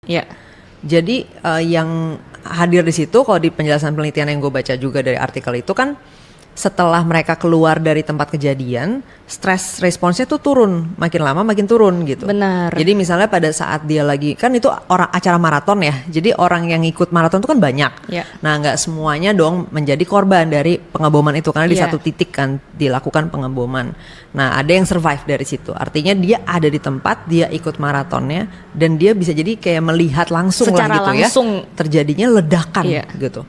Iya. Jadi yang hadir di situ kalau di penjelasan penelitian yang gue baca juga dari artikel itu kan setelah mereka keluar dari tempat kejadian, stress responsnya tuh turun, makin lama makin turun gitu. Benar. Jadi misalnya pada saat dia lagi, kan itu orang acara maraton ya, jadi orang yang ikut maraton itu kan banyak. Yeah. Nah nggak semuanya dong menjadi korban dari pengeboman itu, karena di satu titik kan dilakukan pengeboman. Nah ada yang survive dari situ, artinya dia ada di tempat, dia ikut maratonnya, dan dia bisa jadi kayak melihat langsung secara lah gitu langsung. Ya, terjadinya ledakan gitu.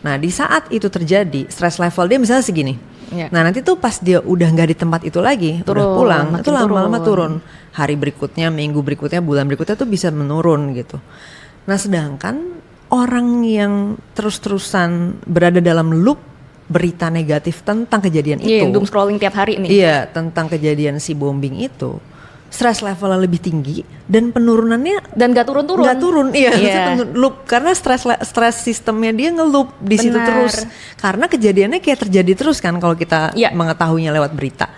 Nah di saat itu terjadi, stress level dia misalnya segini. Nah nanti tuh pas dia udah nggak di tempat itu lagi, udah pulang, itu lama-lama turun. Hari berikutnya, minggu berikutnya, bulan berikutnya tuh bisa menurun gitu. Nah sedangkan orang yang terus-terusan berada dalam loop berita negatif tentang kejadian itu. Iya, doom scrolling tiap hari nih. Iya, tentang kejadian si bombing itu. Stress levelnya lebih tinggi dan penurunannya dan gak turun-turun. Gak turun, iya. Loop karena stress sistemnya dia ngeloop di situ terus. Karena kejadiannya kayak terjadi terus kan kalau kita mengetahuinya lewat berita.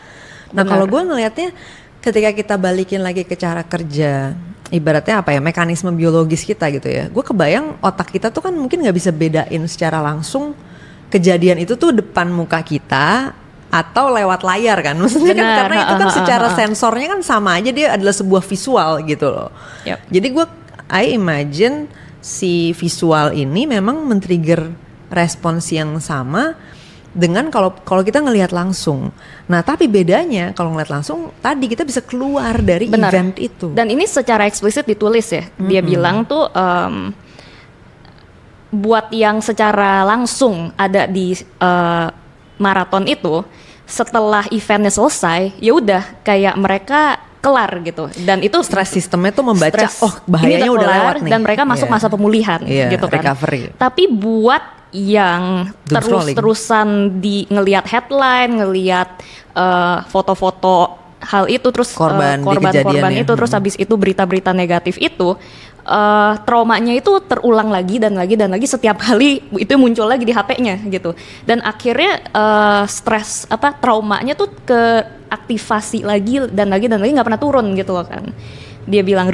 Nah kalau gue ngelihatnya ketika kita balikin lagi ke cara kerja, ibaratnya apa ya, mekanisme biologis kita gitu ya. Gue kebayang otak kita tuh kan mungkin nggak bisa bedain secara langsung kejadian itu tuh depan muka kita atau lewat layar kan, maksudnya kan karena itu kan secara sensornya kan sama aja, dia adalah sebuah visual gitu loh. Jadi I imagine si visual ini memang men-trigger respons yang sama dengan kalau kita ngelihat langsung. Nah tapi bedanya kalau ngelihat langsung tadi kita bisa keluar dari event itu. Dan ini secara eksplisit ditulis ya, dia bilang tuh buat yang secara langsung ada di maraton itu, setelah eventnya selesai ya udah kayak mereka kelar gitu, dan itu stress sistemnya tuh membaca bahayanya udah lewat nih, dan mereka masuk masa pemulihan gitu kan. Recovery. Tapi buat yang terus-terusan ngelihat headline, ngelihat foto-foto hal itu, terus korban itu, terus habis itu berita-berita negatif itu, traumanya itu terulang lagi dan lagi setiap kali itu muncul lagi di HP-nya gitu, dan akhirnya traumanya tuh ke aktivasi lagi dan lagi nggak pernah turun gitu loh kan. Dia bilang